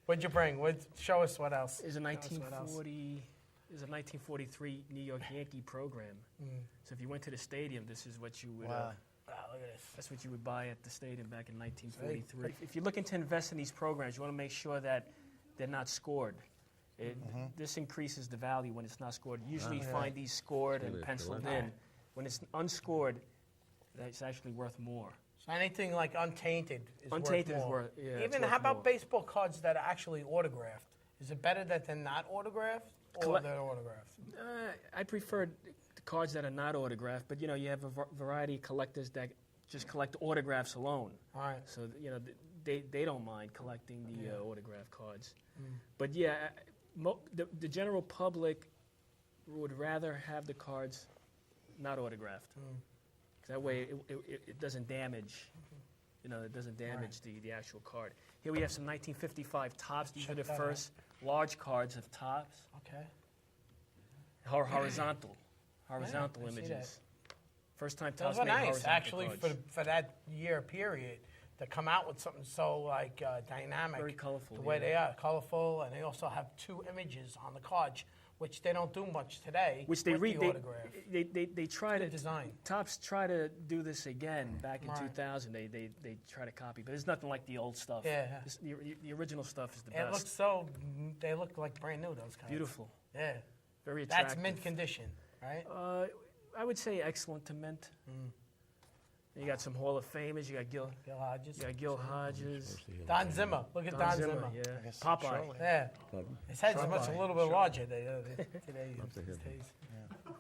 What'd you bring? Show us what else. Is a 1943 New York Yankee program. So if you went to the stadium, this is what you would. Wow, look at this. That's what you would buy at the stadium back in 1943. If you're looking to invest in these programs, you want to make sure that they're not scored. This increases the value when it's not scored. Usually you find these scored and penciled in. When it's unscored, that's actually worth more. So anything like untainted is Untainted worth more. is worth, yeah. Even how about baseball cards that are actually autographed? Is it better that they're not autographed or they're autographed? I prefer the cards that are not autographed, but you know, you have a variety of collectors that just collect autographs alone. All right. So you know, they don't mind collecting the autograph cards. But yeah, the general public would rather have the cards not autographed. That way it doesn't damage, you know, it doesn't damage the actual card. Here we have some 1955 Topps. These are the first large cards of Topps. Okay. Horizontal images. That. First time Those Topps were made nice, horizontal actually, cards. for that year period, to come out with something so like dynamic. Very colorful. The way they are, colorful, and they also have two images on the cards, which they don't do much today. Which they autograph. They try to design. Topps try to do this again back in 2000. They try to copy, but it's nothing like the old stuff. Yeah. The original stuff is the It best. looks so. They look like brand new. Those cards. Beautiful. Yeah. Very attractive. That's mint condition, right? I would say excellent to mint. You got some Hall of Famers. You got Gil Hodges. You got Gil Hodges. Don Zimmer. Look at Don Zimmer. Yeah. Popeye. Yeah. His head's a little bit larger today.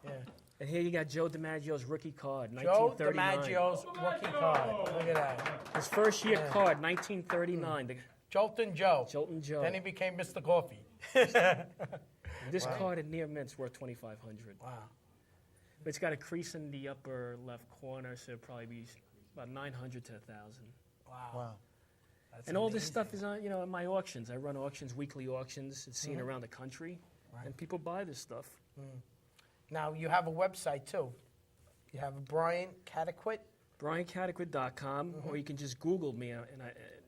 Yeah. And here you got Joe DiMaggio's rookie card, Joe 1939. DiMaggio's rookie card. Look at that. His first year card, 1939. Jolton Joe. Jolton Joe. Then he became Mr. Coffee. This card at near mint's worth $2,500. Wow. But it's got a crease in the upper left corner, so it'll probably be about 900 to 1,000. Wow. And all this stuff is on, you know, in my auctions. I run auctions, weekly auctions. It's seen around the country, and people buy this stuff. Now you have a website too. You have a Brian Cataquet. BrianCataquet.com, or you can just Google me, and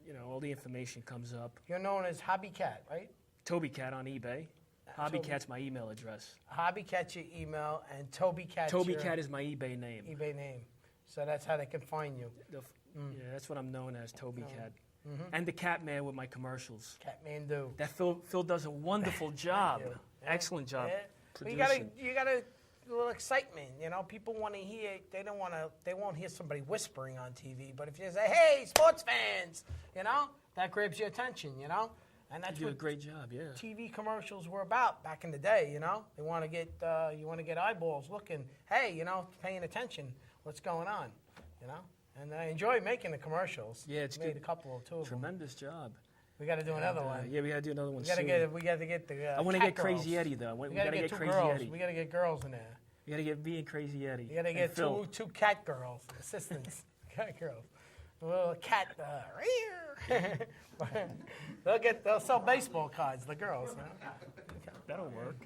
you know, all the information comes up. You're known as Hobby Cat, right? Toby Cat on eBay. Hobby Cat's my email address. Hobby Cat's your email, and Toby Cat's Toby your Cat is my eBay name. eBay name. So that's how they can find you. Yeah, that's what I'm known as, Toby Cat. And the Cat Man with my commercials. Catman do. That Phil does a wonderful job. Excellent job. Well, you got a little excitement, you know. People want to hear. They won't hear somebody whispering on TV. But if you say, "Hey, sports fans," you know, that grabs your attention, you know. And that's You do what a great job, yeah. TV commercials were about back in the day, you know. They want to get you want to get eyeballs looking. Hey, you know, paying attention. What's going on, you know? And I enjoy making the commercials. Yeah, it's made good. a couple or two of them. Tremendous job. We got to do another one. Yeah, we got to do another one We got to get the. I want to cat get Crazy girls. Eddie though. We got to get get two Crazy girls. Eddie. We got to get girls in there. You got to get me and Crazy Eddie. You got to get two cat girls, assistants, cat girls. A little cat. They'll sell baseball cards. The girls. Huh? That'll work.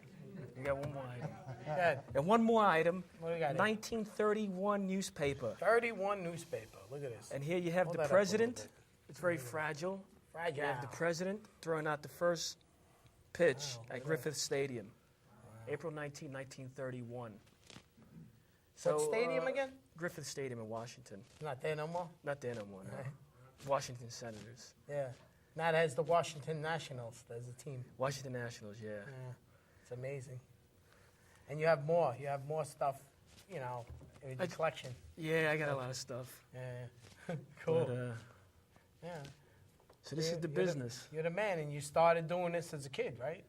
You got one more item. Good. And one more item. What do we got here? 1931 newspaper. 31 newspaper. Look at this. And here you have Hold the that up a president. little bit. It's very fragile. Fragile. You have the president throwing out the first pitch at Griffith Stadium, April 19, 1931. So, What stadium again? Griffith Stadium in Washington. Not there no more? Not there no more, no. Washington Senators. Yeah. Not as the Washington Nationals. There's a team. Washington Nationals, yeah. Yeah. It's amazing. And you have more. You have more stuff, you know, in your collection. Yeah, I got a lot of stuff. Yeah. Cool. But, yeah. so this is the business. You're the man, and you started doing this as a kid, right?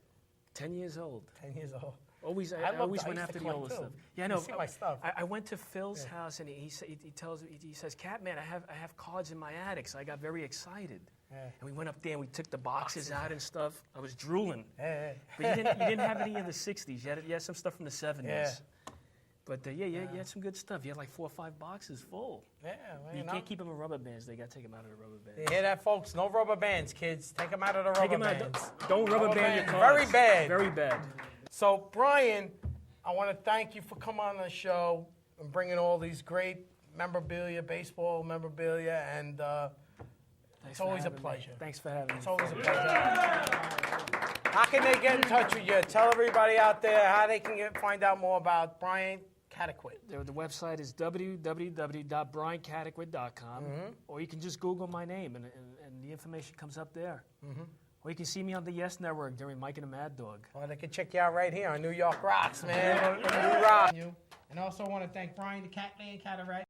10 years old. 10 years old. I always went used after to the collect older too. stuff. Yeah, I know. You see my stuff. I went to Phil's house, and he says, Catman, I have cards in my attic. So I got very excited. Yeah. And we went up there and we took the boxes out and stuff. I was drooling. Yeah. But you didn't have any of the 60s. You had some stuff from the 70s. Yeah. But you had some good stuff. You had like 4 or 5 boxes full. Yeah, well, You can't keep them in rubber bands. They got to take them out of the rubber bands. You hear that, folks? No rubber bands, kids. Take them out of the Take rubber 'em out. bands. Don't rubber band your bands. cards. Very bad. Very bad. So, Brian, I want to thank you for coming on the show and bringing all these great memorabilia, baseball memorabilia, and It's always a pleasure. Thanks for having me. It's always a pleasure. How can they get in touch with you? Tell everybody out there how they can find out more about Brian Cataquet. The website is www.briancataquet.com, or you can just Google my name, and the information comes up there. Or you can see me on the Yes Network during Mike and the Mad Dog. Or they can check you out right here on NYRocks, man. NYRocks. And I also want to thank Brian the Catman Cartwright